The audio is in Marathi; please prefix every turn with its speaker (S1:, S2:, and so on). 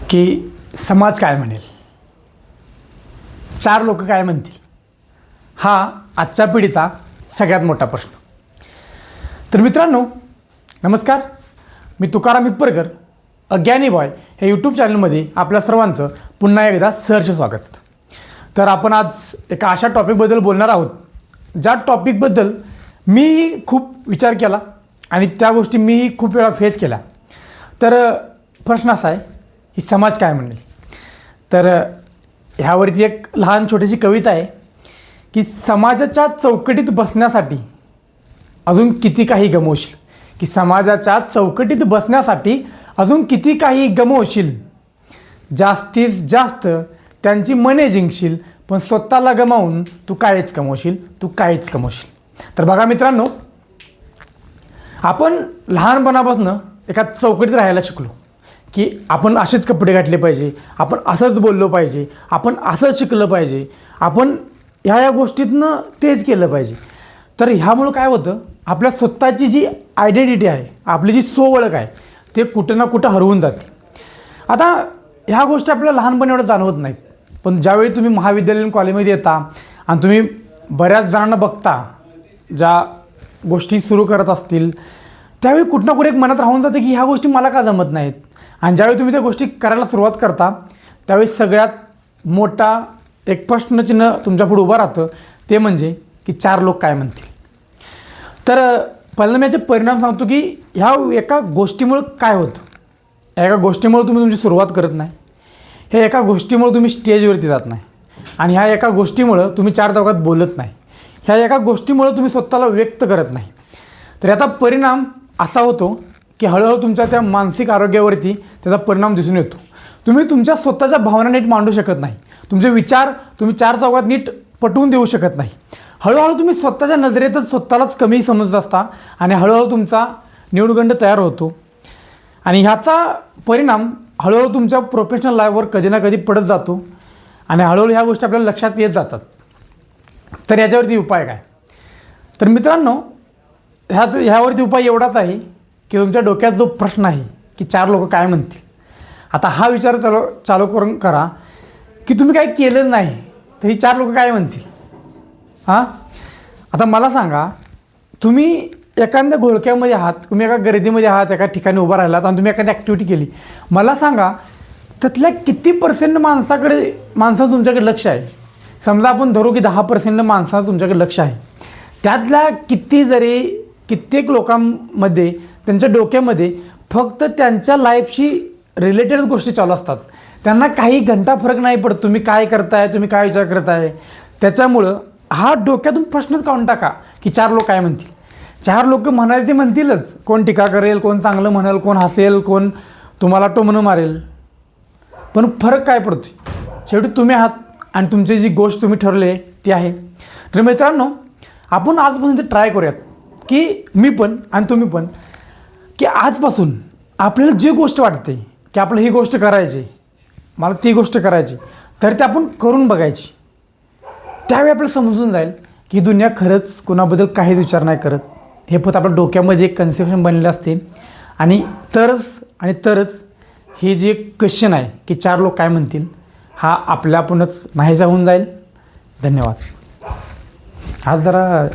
S1: की समाज काय म्हणेल, चार लोक काय म्हणतील, हा आजच्या पिढीचा सगळ्यात मोठा प्रश्न. तर मित्रांनो नमस्कार, मी तुकाराम हिप्परकर अज्ञानी बॉय हे यूट्यूब चॅनलमध्ये आपल्या सर्वांचं पुन्हा एकदा सहर्ष स्वागत. तर आपण आज एका अशा टॉपिकबद्दल बोलणार आहोत ज्या टॉपिकबद्दल मी खूप विचार केला आणि त्या गोष्टी मी खूप वेळा फेस केल्या. तर प्रश्न असा आहे की समाज काय म्हणेल. तर ह्यावरती एक लहान छोटीशी कविता आहे की समाजाच्या चौकटीत बसण्यासाठी अजून किती काही गमवशील, की समाजाच्या चौकटीत बसण्यासाठी अजून किती काही गमवशील, जास्तीत जास्त त्यांची मने जिंकशील, पण स्वतःला गमावून तू काहीच कमवशील. तर बघा मित्रांनो, आपण लहानपणापासून एका चौकटीत राहायला शिकलो की आपण असेच कपडे घातले पाहिजे, आपण असंच बोललो पाहिजे, आपण असं शिकलं पाहिजे, आपण ह्या गोष्टीतनं तेच केलं पाहिजे. तर ह्यामुळं काय होतं, आपल्या स्वतःची जी आयडेंटिटी आहे, आपली जी ओळख आहे, ते कुठं ना कुठं हरवून जाते. आता ह्या गोष्टी आपल्याला लहानपणी एवढं जाणवत नाहीत, पण ज्यावेळी तुम्ही महाविद्यालयीन कॉलेजमध्ये येता आणि तुम्ही बऱ्याच जणांना बघता ज्या गोष्टी सुरू करत असतील, त्यावेळी कुठं ना कुठे एक मनात राहून जाते की ह्या गोष्टी मला का जमत नाहीत. आणि ज्यावेळी तुम्ही त्या गोष्टी करायला सुरुवात करता त्यावेळी सगळ्यात मोठा एक प्रश्नचिन्ह तुमच्यापुढे उभं राहतं, ते म्हणजे की चार लोक काय म्हणतील. तर पहिल्यांदा मी याचे परिणाम सांगतो की ह्या एका गोष्टीमुळं काय होतं. एका गोष्टीमुळे तुम्ही तुमची सुरुवात करत नाही, हे एका गोष्टीमुळे तुम्ही स्टेजवरती जात नाही, आणि ह्या एका गोष्टीमुळं तुम्ही चार चौकात बोलत नाही, ह्या एका गोष्टीमुळं तुम्ही स्वतःला व्यक्त करत नाही. तर याचा परिणाम असा होतो की हळूहळू तुमच्या त्या मानसिक आरोग्यावरती त्याचा परिणाम दिसून येतो. तुम्ही तुमच्या स्वतःच्या भावना नीट मांडू शकत नाही, तुमचे विचार तुम्ही चार चौकात नीट पटवून देऊ शकत नाही. हळूहळू तुम्ही स्वतःच्या नजरेतच स्वतःलाच कमी समजत असता आणि हळूहळू तुमचा न्यूनगंड तयार होतो. आणि ह्याचा परिणाम हळूहळू तुमच्या प्रोफेशनल लाईफवर कधी ना कधी पडत जातो आणि हळूहळू ह्या गोष्टी आपल्याला लक्षात येत जातात. तर याच्यावरती उपाय काय. तर मित्रांनो, ह्यावरती उपाय एवढाच आहे की तुमच्या डोक्यात जो प्रश्न आहे की चार लोक काय म्हणतील, आता हा विचार चालू करून करा की तुम्ही काही केलं नाही तरी चार लोक काय म्हणतील. हां, आता मला सांगा, तुम्ही एखाद्या घोळक्यामध्ये आहात, तुम्ही एका गर्दीमध्ये आहात, एका ठिकाणी उभा राहिलात आणि तुम्ही एखादी ॲक्टिव्हिटी केली, मला सांगा त्यातल्या किती % माणसाचं तुमच्याकडे लक्ष आहे. समजा आपण धरू की 10% माणसाचं तुमच्याकडे लक्ष आहे. त्यातल्या कित्येक लोकांमध्ये त्यांच्या डोक्यामध्ये फक्त त्यांच्या लाईफशी रिलेटेड गोष्टी चालू असतात. त्यांना काही घंटा फरक नाही पडत तुम्ही काय करताय, तुम्ही काय विचार करताय. त्याच्यामुळं हा डोक्यातून प्रश्नच काढून टाका की चार लोक काय म्हणतील. चार लोक म्हणाले ते म्हणतीलच, कोण टीका करेल, कोण चांगलं म्हणाल, कोण हसेल, कोण तुम्हाला टोमणं मारेल, पण फरक काय पडतो. शेवटी तुम्ही आहात आणि तुमची जी गोष्ट तुम्ही ठरले ती आहे. तर मित्रांनो, आपण आजपासून ते ट्राय करूयात की मी पण आणि तुम्ही पण, की आजपासून आपल्याला जी गोष्ट वाटते की आपल्याला ही गोष्ट करायची, मला ती गोष्ट करायची, तर ते आपण करून बघायची. त्यावेळी आपल्याला समजून जाईल की दुनिया खरंच कोणाबद्दल काहीच विचार नाही करत. हे फक्त आपल्या डोक्यामध्ये एक कन्सेप्शन बनलेलं असते. आणि तरच हे जे एक क्वेश्चन आहे की चार लोक काय म्हणतील, हा आपल्यापूनच नाहीसा होऊन जाईल. धन्यवाद. आज जरा